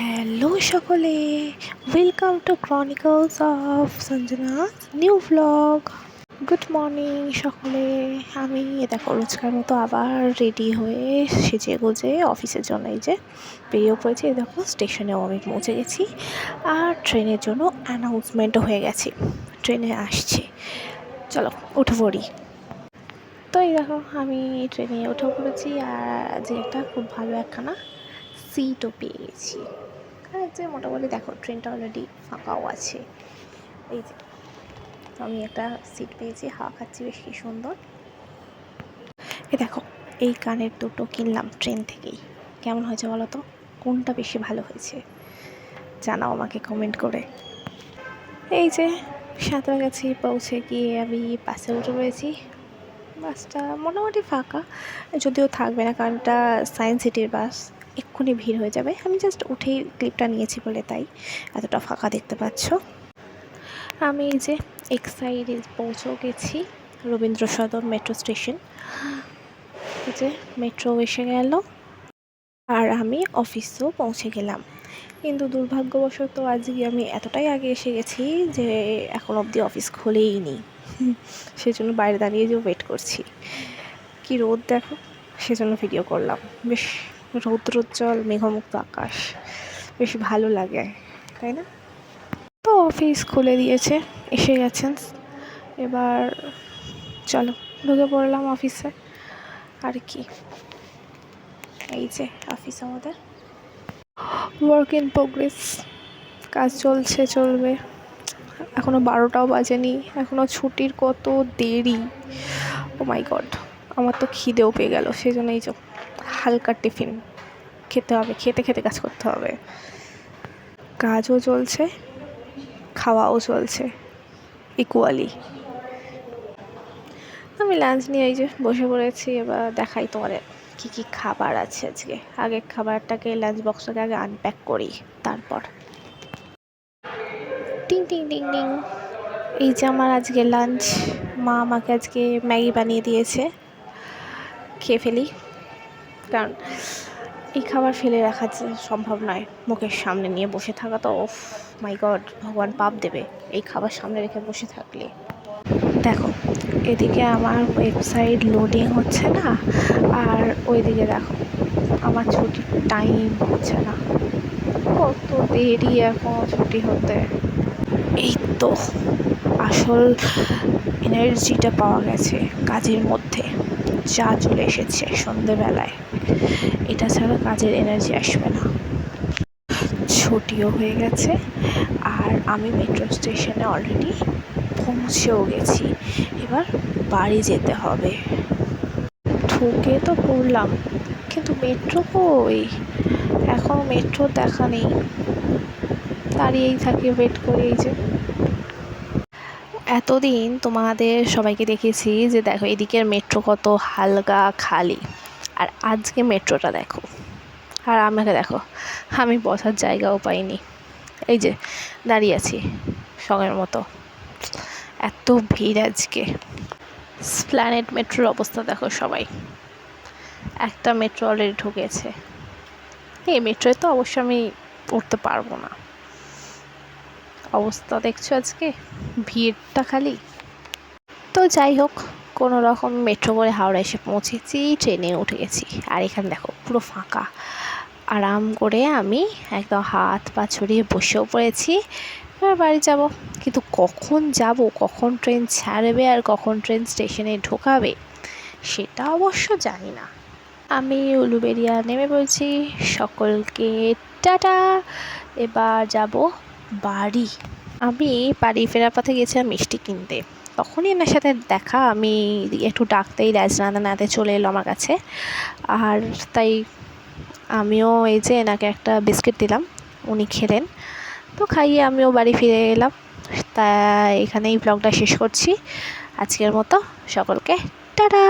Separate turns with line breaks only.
Hello সকলে, welcome to chronicles of Sanjana's new vlog. Good morning সকলে। আমি দেখো রোজকার মতো আবার রেডি হয়ে সেজে গুজে অফিসের জন্য এই যে বেরিয়ে পড়েছি। দেখো স্টেশনেও আমি পৌঁছে গেছি আর ট্রেনের জন্য অ্যানাউন্সমেন্টও হয়ে গেছে, ট্রেনে আসছে। চলো উঠে পড়ি। তো এই দেখো আমি ট্রেনে উঠে পড়েছি আর যে একটা খুব ভালো একখানা সিটও পেয়ে গেছি। আর যে মোটামুটি দেখো ট্রেনটা অলরেডি ফাঁকাও আছে। এই যে আমি একটা সিট পেয়েছি, হাওয়া খাচ্ছি, বেশ কি সুন্দর। দেখো এই কানের দুটো কিনলাম ট্রেন থেকেই। কেমন হয়েছে বলো তো, কোনটা বেশি ভালো হয়েছে জানাও আমাকে কমেন্ট করে। এই যে সাঁতরাগাছি পৌঁছে গিয়ে আমি বাসে উঠে পড়েছি। বাসটা মোটামুটি ফাঁকা, যদিও থাকবে না কারণ এটা সায়েন্স সিটির বাস, এক্ষুনি ভিড় হয়ে যাবে। আমি জাস্ট উঠেই ক্লিপটা নিয়েছি বলে তাই এতটা ফাঁকা দেখতে পাচ্ছ। আমি এই যে এক্সাইডে পৌঁছেও গেছি, রবীন্দ্র সদন মেট্রো স্টেশন। এই যে মেট্রো এসে গেল আর আমি অফিসেও পৌঁছে গেলাম। কিন্তু দুর্ভাগ্যবশত আজকে আমি এতটাই আগে এসে গেছি যে এখন অবধি অফিস খোলেই নি, সেজন্য বাইরে দাঁড়িয়ে যে ওয়েট করছি। কি রোদ দেখো, সেজন্য ভিডিও করলাম। বেশ রৌদ্রোজ্জ্বল মেঘমুক্ত আকাশ, বেশ ভালো লাগে তাই না? তো অফিস খুলে দিয়েছে, এসে গেছেন। এবার চলো ঢুকে পড়লাম অফিসে। আর কি, এই যে অফিস আমাদের ওয়ার্ক ইন প্রোগ্রেস, কাজ চলছে, চলবে। এখনও 12টাও বাজেনি, এখনও ছুটির কত দেরি। ও মাই গড, আমার তো খিদেও পেয়ে গেল, সেই জন্য এই যে হালকা টিফিন খেতে হবে, খেতে খেতে কাজ করতে হবে। কাজও চলছে, খাওয়াও চলছে ইকুয়ালি। আমি লাঞ্চ নিয়ে এই যে বসে পড়েছি। এবার দেখাই তোমাদের কী কী খাবার আছে আজকে। আগে খাবারটাকে লাঞ্চ বক্সটাকে আগে আনপ্যাক করি, তারপর টিং টিং টিং টিং। এই যে আমার আজকে লাঞ্চ, মা আমাকে আজকে ম্যাগি বানিয়ে দিয়েছে, খেয়ে ফেলি। কারণ এই খাবার ফেলে রাখা সম্ভব নয়, মুখের সামনে নিয়ে বসে থাকা তো ওফ মাই গড, ভগবান পাপ দেবে এই খাবার সামনে রেখে বসে থাকলে। দেখো এদিকে আমার ওয়েবসাইট লোডিং হচ্ছে না, আর ওইদিকে দেখো আমার ছুটির টাইম হচ্ছে না, কত দেরি এখন ছুটি হতে। এই তো আসল এনার্জিটা পাওয়া গেছে কাজের মধ্যে, যা চলে এসেছে সন্ধেবেলায়। এটা ছাড়া কাজের এনার্জি আসবে না। ছুটিও হয়ে গেছে আর আমি মেট্রো স্টেশনে অলরেডি পৌঁছেও গেছি। এবার বাড়ি যেতে হবে। ঢুকে তো পড়লাম, কিন্তু মেট্রো কই, এখনও মেট্রো দেখা নেই। দাঁড়িয়েই থাকি, ওয়েট করি। এই যে এতদিন তোমাদের সবাইকে দেখেছি যে দেখো এদিকের মেট্রো কত হালকা খালি, আর আজকে মেট্রোটা দেখো, আর আমাকে দেখো আমি বসার জায়গাও পাইনি। এই যে দাঁড়িয়ে আছি সঙ্গের মতো, এত ভিড় আজকে। স্প্ল্যানেড মেট্রোর অবস্থা দেখো সবাই, একটা মেট্রো অলরেডি ঢুকেছে। এই মেট্রোয় তো অবশ্য আমি উঠতে পারবো না, অবস্থা দেখছো আজকে ভিড়টা খালি। তো যাই হোক, কোনো রকম মেট্রো করে হাওড়া এসে পৌঁছেছি, ট্রেনে উঠে গেছি। আর এখানে দেখো পুরো ফাঁকা, আরাম করে আমি একদম হাত পা ছড়িয়ে বসেও পড়েছি। এবার বাড়ি যাব, কিন্তু কখন যাব, কখন ট্রেন ছাড়বে আর কখন ট্রেন স্টেশনে ঢোকাবে সেটা অবশ্য জানি না। আমি উলুবেড়িয়া নেমে পড়েছি, সকলকে টাটা। এবার যাব বাড়ি। আমি বাড়ি ফেরার পথে গেছিলাম মিষ্টি কিনতে, তখনই এনার সাথে দেখা। আমি একটু ডাকতেই রাজনাতে চলে এলো আমার কাছে, আর তাই আমিও এই যে এনাকে একটা বিস্কিট দিলাম, উনি খেলেন। তো খাইয়ে আমিও বাড়ি ফিরে এলাম। তাই এখানেই ব্লগটা শেষ করছি আজকের মতো। সকলকে টাটা।